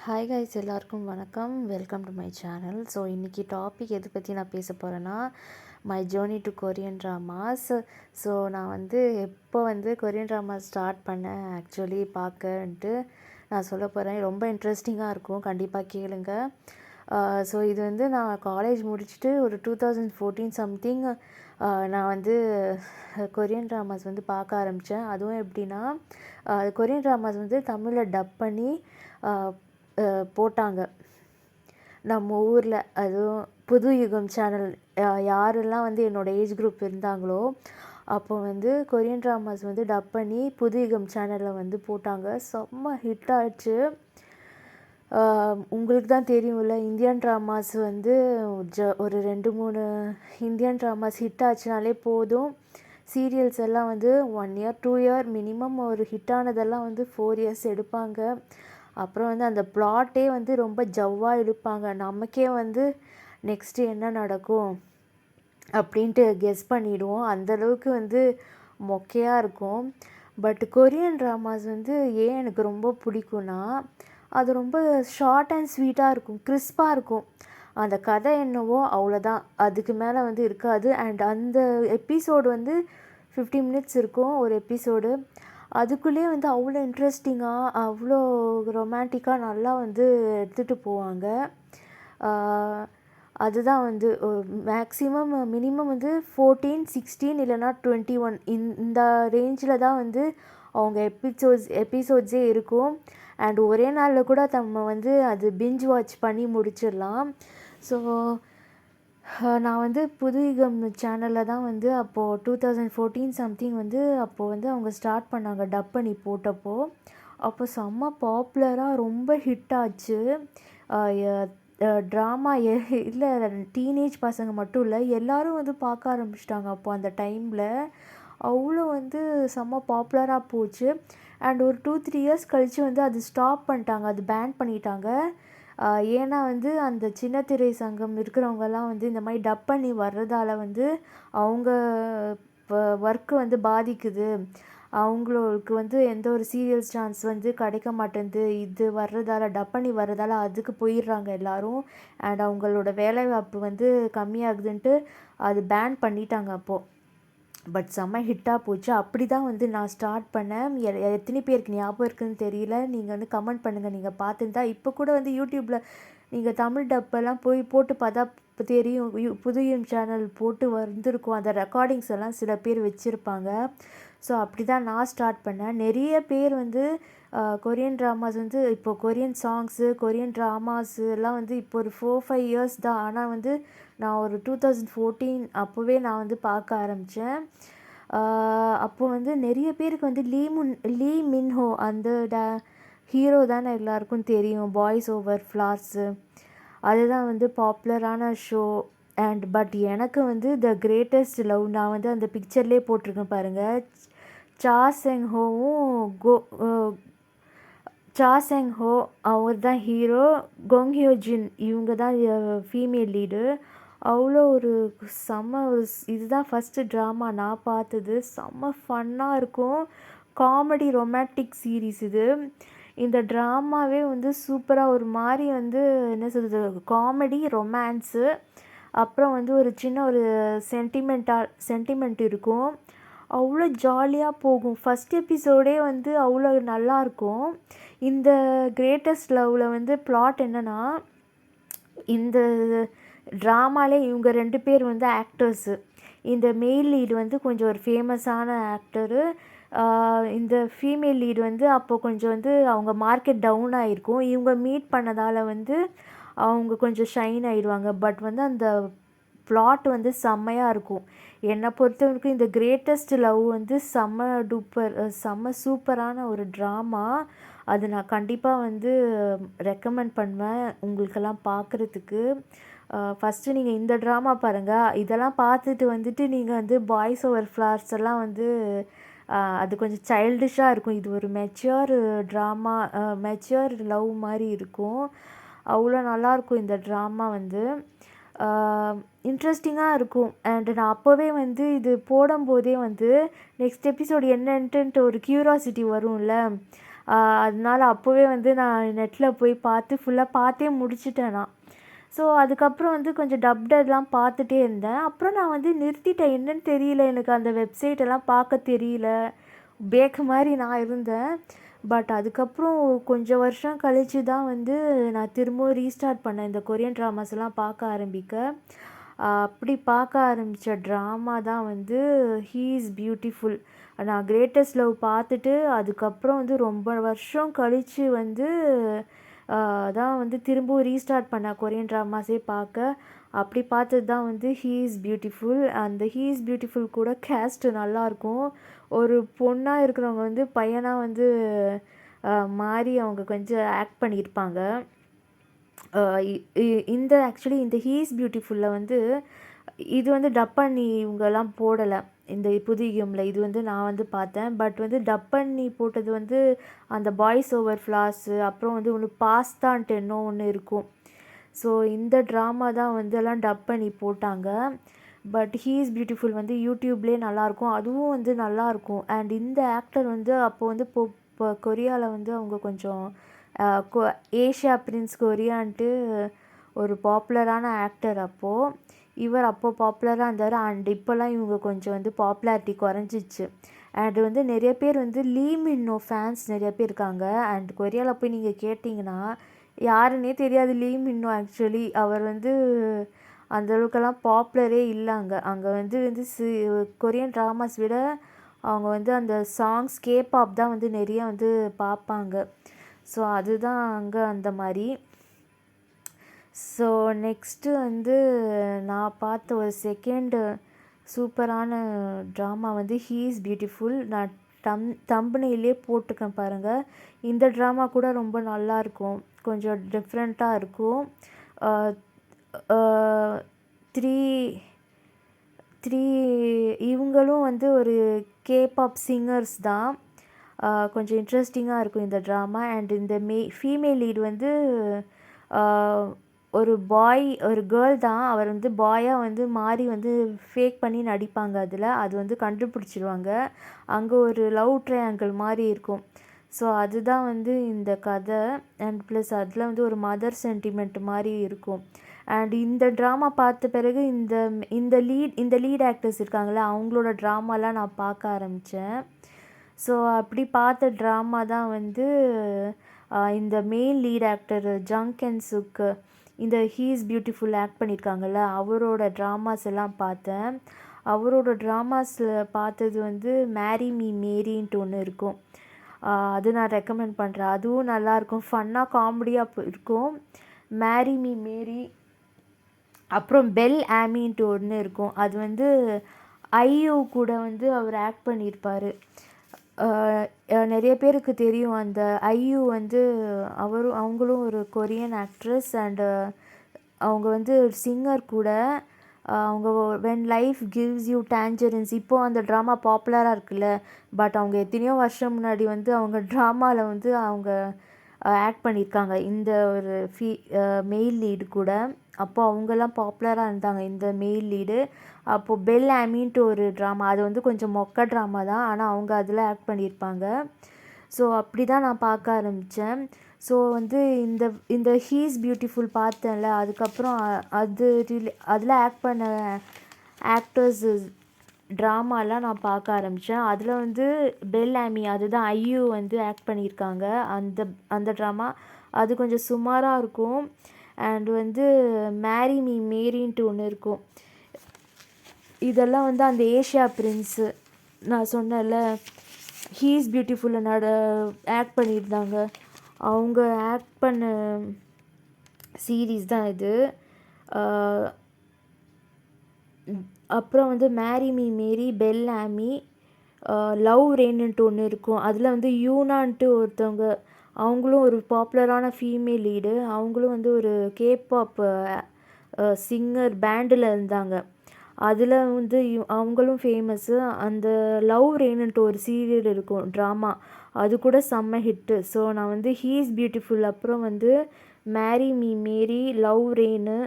Hi guys, எல்லாருக்கும் வணக்கம். Welcome to my channel. So இன்றைக்கி டாபிக் எது பற்றி நான் பேச போகிறேன்னா, my journey to Korean dramas. So நான் எப்போ கொரியன் ட்ராமாஸ் ஸ்டார்ட் பண்ணேன் ஆக்சுவலி பார்க்கன்ட்டு நான் சொல்ல போகிறேன். ரொம்ப இன்ட்ரெஸ்டிங்காக இருக்கும், கண்டிப்பாக கேளுங்க. ஸோ இது நான் காலேஜ் முடிச்சுட்டு ஒரு 2014 சம்திங் நான் கொரியன் ட்ராமாஸ் பார்க்க ஆரம்பித்தேன். அதுவும் எப்படின்னா, கொரியன் ட்ராமாஸ் தமிழில் டப் பண்ணி போட்டாங்க நம்ம ஊரில். அதுவும் புது யுகம் சேனல். யாரெல்லாம் என்னோடய ஏஜ் குரூப் இருந்தாங்களோ அப்போ கொரியன் ட்ராமாஸ் டப் பண்ணி புது யுகம் சேனலில் போட்டாங்க. செம்ம ஹிட் ஆச்சு. உங்களுக்கு தான் தெரியும்ல, இந்தியன் ட்ராமாஸ் ஒரு 2-3 இந்தியன் ட்ராமாஸ் ஹிட் ஆச்சுனாலே போதும். சீரியல்ஸ் எல்லாம் 1 இயர் 2 இயர் மினிமம், ஒரு ஹிட்டானதெல்லாம் 4 இயர்ஸ் எடுப்பாங்க. அப்புறம் அந்த ப்ளாட்டே ரொம்ப ஜவ்வாக இழுப்பாங்க. நமக்கே நெக்ஸ்ட்டு என்ன நடக்கும் அப்படின்ட்டு கெஸ் பண்ணிவிடுவோம். அந்தளவுக்கு மொக்கையாக இருக்கும். பட் கொரியன் ட்ராமாஸ் ஏன் எனக்கு ரொம்ப பிடிக்கும்னா, அது ரொம்ப ஷார்ட் அண்ட் ஸ்வீட்டாக இருக்கும், கிறிஸ்பாக இருக்கும். அந்த கதை என்னவோ அவ்வளோதான், அதுக்கு மேலே இருக்காது. அண்ட் அந்த எபிசோடு 50 மினிட்ஸ் இருக்கும் ஒரு எபிசோடு. அதுக்குள்ளேயே அவ்வளோ இன்ட்ரெஸ்டிங்காக, அவ்வளோ ரொமான்டிக்காக நல்லா எடுத்துகிட்டு போவாங்க. அதுதான் மேக்ஸிமம் மினிமம் 14, 16 இல்லைனா 21 இந்த ரேஞ்சில் தான் அவங்க எபிசோட்ஸே இருக்கும். அண்ட் ஒரே நாளில் கூட நம்ம அது பிஞ்ச் வாட்ச் பண்ணி முடிச்சிடலாம். ஸோ நான் புது யுகம் சேனலில் தான் அப்போது 2014 சம்திங் அப்போது அவங்க ஸ்டார்ட் பண்ணாங்க டப் பண்ணி போட்டப்போ. அப்போ செம்ம பாப்புலராக ரொம்ப ஹிட் ஆச்சு. ட்ராமா இல்லை, டீனேஜ் பசங்க மட்டும் இல்லை, எல்லோரும் பார்க்க ஆரம்பிச்சிட்டாங்க. அப்போது அந்த டைமில் அவ்வளோ செம்ம பாப்புலராக போச்சு. அண்ட் ஒரு 2-3 இயர்ஸ் கழித்து அது ஸ்டாப் பண்ணிட்டாங்க, அது பேன் பண்ணிட்டாங்க. ஏன்னா அந்த சின்ன திரை சங்கம் இருக்கிறவங்கலாம் இந்த மாதிரி டப் பண்ணி வர்றதால அவங்க ஒர்க்கு பாதிக்குது. அவங்களுக்கு எந்த ஒரு சீரியல்ஸ் சான்ஸ் கிடைக்க மாட்டேங்குது. இது வர்றதால, டப் பண்ணி வர்றதால அதுக்கு போயிடுறாங்க எல்லோரும். அண்ட் அவங்களோட வேலைவாய்ப்பு கம்மியாகுதுன்ட்டு அது பேன் பண்ணிட்டாங்க அப்போது. பட் செம்ம ஹிட்டாக போச்சு. அப்படி தான் நான் ஸ்டார்ட் பண்ணேன். எத்தனை பேருக்கு ஞாபகம் இருக்குதுன்னு தெரியல. நீங்கள் கமெண்ட் பண்ணுங்கள், நீங்கள் பார்த்துருந்தா. இப்போ கூட யூடியூப்பில் நீங்கள் தமிழ் டப்பெல்லாம் போட்டு பார்த்தா தெரியும். புதியம் சேனல் போட்டு வந்திருக்கும். அந்த ரெக்கார்டிங்ஸ் எல்லாம் சில பேர் வச்சுருப்பாங்க. ஸோ அப்படி தான் நான் ஸ்டார்ட் பண்ணேன். நிறைய பேர் கொரியன் ட்ராமாஸ் இப்போது கொரியன் சாங்ஸு, கொரியன் ட்ராமாஸு எல்லாம் இப்போ ஒரு 4-5 இயர்ஸ் தான். ஆனால் நான் ஒரு 2014 அப்போவே நான் பார்க்க ஆரம்பித்தேன். அப்போது நிறைய பேருக்கு லீ மின்ஹோ அந்த ஹீரோ தானே எல்லாருக்கும் தெரியும். பாய்ஸ் ஓவர் ஃப்ளார்ஸு அதுதான் பாப்புலரான ஷோ. பட் எனக்கு த கிரேட்டஸ்ட் லவ், நான் அந்த பிக்சர்லேயே போட்டிருக்கேன் பாருங்கள். சா செங் ஹோ அவர் தான் ஹீரோ. கொங் ஹியோ ஜின் இவங்க தான் ஃபீமேல் லீடு. அவ்வளோ ஒரு செம்ம இதுதான் ஃபஸ்ட்டு ட்ராமா நான் பார்த்தது. செம்ம ஃபன்னாக இருக்கும், காமெடி ரொமான்டிக் சீரீஸ் இது. இந்த ட்ராமாவே சூப்பராக ஒரு மாதிரி என்ன சொல்கிறது, காமெடி, ரொமான்ஸு, அப்புறம் ஒரு சின்ன ஒரு சென்டிமெண்ட் இருக்கும். அவ்வளோ ஜாலியாக போகும். ஃபஸ்ட் எபிசோடே அவ்வளோ நல்லாயிருக்கும். இந்த கிரேட்டஸ்ட் லவ்வில் பிளாட் என்னென்னா, இந்த ட்ராமாலே இவங்க 2 பேர் ஆக்டர்ஸு. இந்த மெயில் லீடு கொஞ்சம் ஒரு ஃபேமஸான ஆக்டரு. இந்த ஃபீமேல் லீடு அப்போ கொஞ்சம் அவங்க மார்க்கெட் டவுன் ஆகிருக்கும். இவங்க மீட் பண்ணதால் அவங்க கொஞ்சம் ஷைன் ஆகிடுவாங்க. பட் அந்த பிளாட் செம்மையாக இருக்கும். என்னை பொறுத்தவரைக்கும் இந்த கிரேட்டஸ்ட் லவ் செம்ம டூப்பர், செம்ம சூப்பரான ஒரு ட்ராமா. அது நான் கண்டிப்பாக ரெக்கமெண்ட் பண்ணுவேன் உங்களுக்கெல்லாம் பார்க்குறதுக்கு. ஃபஸ்ட்டு நீங்கள் இந்த ட்ராமா பாருங்கள். இதெல்லாம் பார்த்துட்டு நீங்கள் பாய்ஸ் ஓவர் ஃப்ளார்ஸ் எல்லாம் அது கொஞ்சம் சைல்டிஷாக இருக்கும். இது ஒரு மெச்சூர் ட்ராமா, மெச்சூர் லவ் மாதிரி இருக்கும். அவ்வளோ நல்லாயிருக்கும் இந்த ட்ராமா. இன்ட்ரெஸ்டிங்காக இருக்கும். அண்ட் நான் அப்போவே இது போடும்போதே நெக்ஸ்ட் எபிசோடு என்னன்ட்டு ஒரு க்யூரியாசிட்டி வரும்ல, அதனால அப்போவே வந்து நான் நெட்டில் போய் பார்த்து ஃபுல்லாக பார்த்தே முடிச்சிட்டேன் நான். ஸோ அதுக்கப்புறம் வந்து கொஞ்சம் டப்டெல்லாம் பார்த்துட்டே இருந்தேன். அப்புறம் நான் வந்து நிறுத்திட்டேன். என்னன்னு தெரியல, எனக்கு அந்த வெப்சைட்டெல்லாம் பார்க்க தெரியல. பேக் மாதிரி நான் இருந்தேன். பட் அதுக்கப்புறம் கொஞ்சம் வருஷம் கழிச்சு தான் வந்து நான் திரும்பவும் ரீஸ்டார்ட் பண்ணேன் இந்த கொரியன் ட்ராமாஸ் எல்லாம் பார்க்க ஆரம்பிக்க. அப்படி பார்க்க ஆரம்பித்த ட்ராமா தான் வந்து ஹீ இஸ் பியூட்டிஃபுல். நான் கிரேட்டஸ்ட் லவ் பார்த்துட்டு அதுக்கப்புறம் வந்து ரொம்ப வருஷம் கழித்து வந்து தான் வந்து திரும்பவும் ரீஸ்டார்ட் பண்ணேன் கொரியன் ட்ராமாஸே பார்க்க. அப்படி பார்த்தது தான் வந்து ஹீ இஸ் பியூட்டிஃபுல். அந்த ஹீ இஸ் பியூட்டிஃபுல் கூட கேஸ்ட்டு நல்லாயிருக்கும். ஒரு பொண்ணாக இருக்கிறவங்க வந்து பையனாக வந்து மாறி அவங்க கொஞ்சம் ஆக்ட் பண்ணியிருப்பாங்க. இந்த ஆக்சுவலி இந்த ஹீ இஸ் பியூட்டிஃபுல்லில் வந்து இது வந்து டப் பண்ணி இவங்கெல்லாம் போடலை இந்த புதியமில். இது வந்து நான் வந்து பார்த்தேன். பட் வந்து டப் பண்ணி போட்டது வந்து அந்த பாய்ஸ் ஓவர் ஃப்ளாஸு, அப்புறம் வந்து ஒன்று பாஸ்தான்ட்டு இன்னும் ஒன்று இருக்கும். ஸோ இந்த ட்ராமா தான் வந்து எல்லாம் டப் பண்ணி போட்டாங்க. பட் ஹீ இஸ் பியூட்டிஃபுல் வந்து யூடியூப்லேயே நல்லாயிருக்கும், அதுவும் வந்து நல்லாயிருக்கும். அண்ட் இந்த ஆக்டர் வந்து அப்போது வந்து இப்போ கொரியாவில் வந்து அவங்க கொஞ்சம் ஏஷியா பிரின்ஸ் கொரியான்ட்டு ஒரு பாப்புலரான ஆக்டர் அப்போது. இவர் அப்போது பாப்புலராக இருந்தார். அண்ட் இப்போல்லாம் இவங்க கொஞ்சம் வந்து பாப்புலாரிட்டி குறைஞ்சிச்சு. அண்ட் வந்து நிறைய பேர் வந்து லீ மின்னோ ஃபேன்ஸ் நிறைய பேர் இருக்காங்க. அண்ட் கொரியாவில் போய் நீங்கள் கேட்டிங்கன்னா யாருன்னே தெரியாது லீ மின்னோ. ஆக்சுவலி அவர் வந்து அந்தளவுக்கெல்லாம் பாப்புலரே இல்லை அங்கே. அங்கே வந்து கொரியன் ட்ராமாஸ் விட அவங்க வந்து அந்த சாங்ஸ் கேபாப் தான் வந்து நிறைய வந்து பார்ப்பாங்க. ஸோ அதுதான் அங்கே அந்த மாதிரி. ஸோ நெக்ஸ்ட்டு வந்து நான் பார்த்த ஒரு செகண்டு சூப்பரான ட்ராமா வந்து ஹீ இஸ் பியூட்டிஃபுல். நான் தம்பனையிலே போட்டிருக்கேன் பாருங்கள். இந்த ட்ராமா கூட ரொம்ப நல்லாயிருக்கும், கொஞ்சம் டிஃப்ரெண்ட்டாக இருக்கும். த்ரீ இவங்களும் வந்து ஒரு கேபாப் சிங்கர்ஸ் தான். கொஞ்சம் இன்ட்ரெஸ்டிங்காக இருக்கும் இந்த ட்ராமா. அண்ட் இந்த ஃபீமேல் லீட் வந்து ஒரு கேர்ள் தான். அவர் வந்து பாயாக வந்து மாறி வந்து ஃபேக் பண்ணி நடிப்பாங்க அதில். அது வந்து கண்டுபிடிச்சிருவாங்க. அங்கே ஒரு லவ் ட்ரையாங்கிள் மாதிரி இருக்கும். ஸோ அதுதான் வந்து இந்த கதை. அண்ட் ப்ளஸ் அதில் வந்து ஒரு மதர் சென்டிமெண்ட் மாதிரி இருக்கும். அண்ட் இந்த ட்ராமா பார்த்த பிறகு இந்த லீட் ஆக்டர்ஸ் இருக்காங்களே அவங்களோட ட்ராமாலாம் நான் பார்க்க ஆரம்பித்தேன். ஸோ அப்படி பார்த்த ட்ராமா தான் வந்து இந்த main lead actor Jang Keun Suk இந்த ஹீ இஸ் பியூட்டிஃபுல் ஆக்ட் பண்ணியிருக்காங்கல்ல அவரோட ட்ராமாஸ் எல்லாம் பார்த்தேன். அவரோட ட்ராமாஸில் பார்த்தது வந்து மேரி மீ மேரின்ட்டு ஒன்று இருக்கும். அது நான் ரெக்கமெண்ட் பண்ணுறேன். அதுவும் நல்லாயிருக்கும், ஃபன்னாக காமெடியாக இருக்கும். மேரி மீ மேரி. அப்புறம் பெல் ஆமின்ட்டு ஒன்று இருக்கும். அது வந்து ஐயூ கூட வந்து அவர் ஆக்ட் பண்ணியிருப்பார். நிறைய பேருக்கு தெரியும் அந்த ஐயூ வந்து அவங்களும் ஒரு கொரியன் ஆக்ட்ரஸ். அண்டு அவங்க வந்து சிங்கர் கூட. அவங்க வென் லைஃப் கிவ்ஸ் யூ டேஞ்சரின்ஸ் இப்போது அந்த ட்ராமா பாப்புலராக இருக்குல்ல. பட் அவங்க எத்தனையோ வருஷம் முன்னாடி வந்து அவங்க ட்ராமாவில் வந்து அவங்க ஆக்ட் பண்ணியிருக்காங்க இந்த ஒரு மெயில் லீடு கூட. அப்போது அவங்கெல்லாம் பாப்புலராக இருந்தாங்க இந்த மெயில் லீடு. அப்போது பெல் ஆமின்ட்டு ஒரு ட்ராமா, அது வந்து கொஞ்சம் மொக்க ட்ராமா தான், ஆனால் அவங்க அதில் ஆக்ட் பண்ணியிருப்பாங்க. ஸோ அப்படி தான் நான் பார்க்க ஆரம்பித்தேன். ஸோ வந்து இந்த ஹீ இஸ் பியூட்டிஃபுல் பார்த்தேன்ல, அதுக்கப்புறம் அதில் ஆக்ட் பண்ண ஆக்டர்ஸ் ட்ராமாலாம் நான் பார்க்க ஆரம்பித்தேன். அதில் வந்து பெல் ஆமி, அதுதான் ஐயூ வந்து ஆக்ட் பண்ணியிருக்காங்க அந்த ட்ராமா. அது கொஞ்சம் சுமாராக இருக்கும். அண்ட் வந்து மேரி மீ மேரின்ட்டு ஒன்று இருக்கும். இதெல்லாம் வந்து அந்த ஏஷியா பிரின்ஸு நான் சொன்னேன்ல ஹீ இஸ் பியூட்டிஃபுல் ஆக்ட் பண்ணியிருந்தாங்க. அவங்க ஆக்ட் பண்ண சீரீஸ் தான் இது. அப்புறம் வந்து மேரி மீ மேரி, பெல் ஆமி, லவ் ரெயின்னுட்டு ஒன்று இருக்கும். அதில் வந்து யூனான்ட்டு ஒருத்தவங்க, அவங்களும் ஒரு பாப்புலரான ஃபீமேல் லீடு. அவங்களும் வந்து ஒரு கேபாப் சிங்கர் பேண்டில் இருந்தாங்க. அதில் வந்து அவங்களும் ஃபேமஸ்ஸு. அந்த லவ் ரெயின்னுட்டு ஒரு சீரியல் இருக்கும் ட்ராமா, அது கூட செம்ம ஹிட்டு. ஸோ நான் வந்து ஹீ இஸ் பியூட்டிஃபுல், அப்புறம் வந்து மேரி மீ மேரி, லவ் ரெயினு,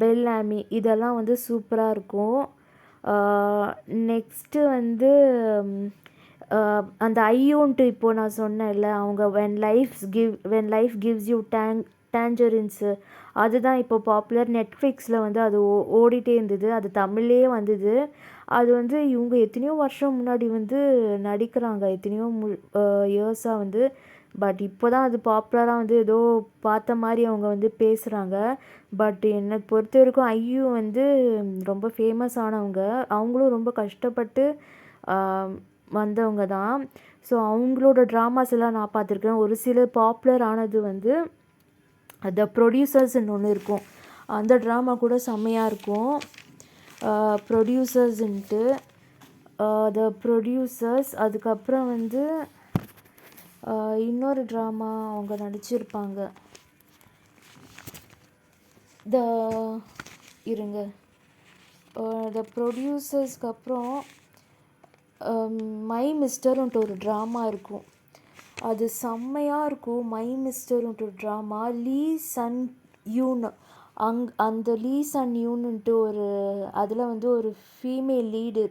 பெல் ஆமி, இதெல்லாம் வந்து சூப்பராக இருக்கும். நெக்ஸ்ட்டு வந்து அந்த ஐயூன்ட்டு இப்போது நான் சொன்னேன்ல, அவங்க வென் லைஃப் கிவ்ஸ் யூ டேஞ்சரின்ஸு, அதுதான் இப்போ பாப்புலர். நெட்ஃப்ளிக்ஸில் வந்து அது ஓடிட்டே இருந்தது. அது தமிழ்லேயே வந்தது. அது வந்து இவங்க எத்தனையோ வருஷம் முன்னாடி வந்து நடிக்கிறாங்க, எத்தனையோ இயர்ஸாக வந்து. பட் இப்போ தான் அது பாப்புலராக வந்து ஏதோ பார்த்த மாதிரி அவங்க வந்து பேசுகிறாங்க. பட் என்னை பொறுத்த வரைக்கும் ஐயூ வந்து ரொம்ப ஃபேமஸ் ஆனவங்க. அவங்களும் ரொம்ப கஷ்டப்பட்டு வந்தவங்க தான். ஸோ அவங்களோட ட்ராமாஸ் எல்லாம் நான் பார்த்துருக்கேன். ஒரு சில பாப்புலர் ஆனது வந்து த ப்ரொடியூசர்ஸ்ன்னு ஒன்று இருக்கும். அந்த ட்ராமா கூட செம்மையாக இருக்கும். ப்ரொடியூசர்ஸ்ன்ட்டு த ப்ரொடியூசர்ஸ். அதுக்கப்புறம் வந்து இன்னொரு ட்ராமா அவங்க நடிச்சிருப்பாங்க. இருங்க, த ப்ரொடியூசர்ஸ்க்கு அப்புறம் மை மிஸ்டர்ன்ட்டு ஒரு ட்ராமா இருக்கும். அது செம்மையாக இருக்கும். மை மிஸ்டர்ன்ட்டு ஒரு ட்ராமா. லீ சன் யூன், அந்த லீ சன் யூன்னுட்டு ஒரு, அதில் வந்து ஒரு ஃபீமேல் லீடு,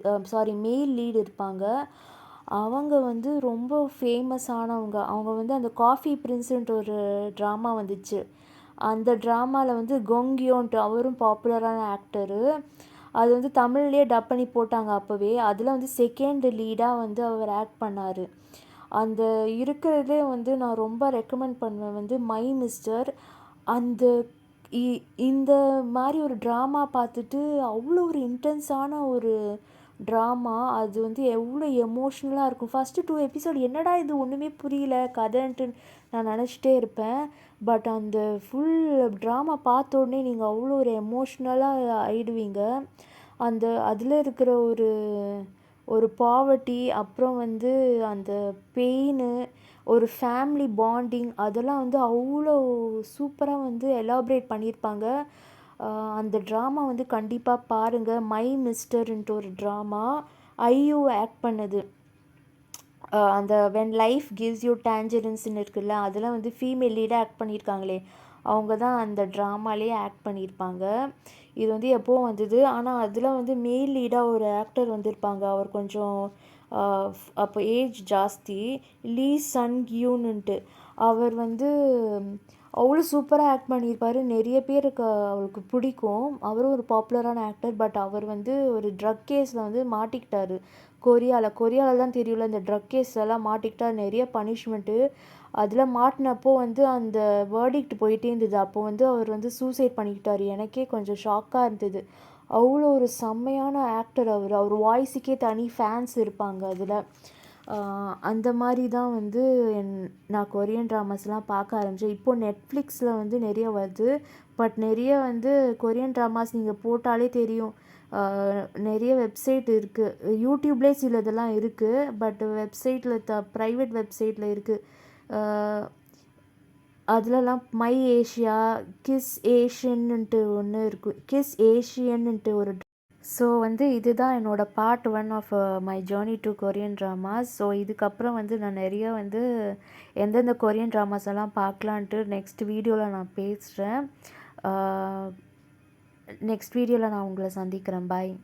மேல் லீடு இருப்பாங்க. அவங்க வந்து ரொம்ப ஃபேமஸ் ஆனவங்க. அவங்க வந்து அந்த காஃபி பிரின்ஸுன்ட்டு ஒரு ட்ராமா வந்துச்சு. அந்த ட்ராமாவில் வந்து கொங்கியோன்ட்டு அவரும் பாப்புலரான ஆக்டரு. அது வந்து தமிழ்லேயே டப் பண்ணி போட்டாங்க அப்போவே. அதில் வந்து செகண்ட் லீடாக வந்து அவர் ஆக்ட் பண்ணார். அந்த இருக்கிறதே வந்து நான் ரொம்ப ரெக்கமெண்ட் பண்ணுவேன் வந்து மை மிஸ்டர். அந்த இந்த மாதிரி ஒரு ட்ராமா பார்த்துட்டு அவ்வளோ ஒரு இன்டென்ஸான ஒரு ட்ராமா. அது வந்து எவ்வளோ எமோஷ்னலாக இருக்கும். ஃபஸ்ட்டு 2 எபிசோடு என்னடா இது ஒன்றுமே புரியல கதைன்ட்டு நான் நினச்சிட்டே இருப்பேன். பட் அந்த ஃபுல் ட்ராமா பார்த்த உடனே நீங்கள் அவ்வளோ ஒரு எமோஷ்னலாக ஆயிடுவீங்க. அதில் இருக்கிற ஒரு பாவர்ட்டி, அப்புறம் வந்து அந்த பெயினு, ஒரு ஃபேமிலி பாண்டிங், அதெல்லாம் வந்து அவ்வளோ சூப்பராக வந்து எலாபரேட் பண்ணியிருப்பாங்க. அந்த ட்ராமா வந்து கண்டிப்பாக பாருங்கள். மை மிஸ்டர்ன்ட்டு ஒரு ட்ராமா. ஐயூ ஆக்ட் பண்ணது. அந்த வென் லைஃப் கிவ்ஸ் யூ டேஞ்சரின்ஸ்ன்னு இருக்குல்ல, அதெல்லாம் வந்து ஃபீமேல் லீடாக ஆக்ட் பண்ணியிருக்காங்களே, அவங்க தான் அந்த ட்ராமாலே ஆக்ட் பண்ணியிருப்பாங்க. இது வந்து எப்போது வந்தது, ஆனால் அதில் வந்து மேல் லீடாக ஒரு ஆக்டர் வந்திருப்பாங்க. அவர் கொஞ்சம் அப்போ ஏஜ் ஜாஸ்தி, லீ சன் கியூன்னுட்டு. அவர் வந்து அவ்வளோ சூப்பராக ஆக்ட் பண்ணியிருப்பார். நிறைய பேருக்கு அவருக்கு பிடிக்கும். அவரும் ஒரு பாப்புலரான ஆக்டர். பட் அவர் வந்து ஒரு ட்ரக் கேஸில் வந்து மாட்டிக்கிட்டார். கொரியாவில் தான் தெரியல, இந்த ட்ரக் கேஸ்லலாம் மாட்டிக்கிட்டார். நிறைய பனிஷ்மெண்ட்டு. அதில் மாட்டினப்போ வந்து அந்த வேர்டிக்ட் போயிட்டே இருந்தது. அப்போ வந்து அவர் வந்து சூசைட் பண்ணிக்கிட்டார். எனக்கே கொஞ்சம் ஷாக்காக இருந்தது. அவ்வளோ ஒரு செம்மையான ஆக்டர் அவர் வாய்ஸுக்கே தனி ஃபேன்ஸ் இருப்பாங்க அதில். அந்த மாதிரி தான் வந்து நான் கொரியன் ட்ராமாஸ்லாம் பார்க்க ஆரம்பித்தேன். இப்போது நெட்ஃப்ளிக்ஸில் வந்து நிறைய வருது. பட் நிறைய வந்து கொரியன் ட்ராமாஸ் நீங்கள் போட்டாலே தெரியும். நிறைய வெப்சைட் இருக்குது. யூடியூப்லேயே சில இதெல்லாம் இருக்குது. பட் வெப்சைட்டில் ப்ரைவேட் வெப்சைட்டில் இருக்குது. அதுலலாம் மை ஏஷியா, கிஸ் ஏஷியன்னுட்டு ஒன்று இருக்குது. கிஸ் ஏஷியன்னுட்டு ஒரு. ஸோ வந்து இதுதான் என்னோடய part 1 of my journey to Korean dramas. So இதுக்கப்புறம் வந்து நான் நிறைய வந்து எந்தெந்த கொரியன் ட்ராமாஸ் எல்லாம் பார்க்கலான்ட்டு நெக்ஸ்ட் வீடியோவில் நான் பேசுகிறேன். நெக்ஸ்ட் வீடியோவில் நான் உங்களை சந்திக்கிறேன். பாய்.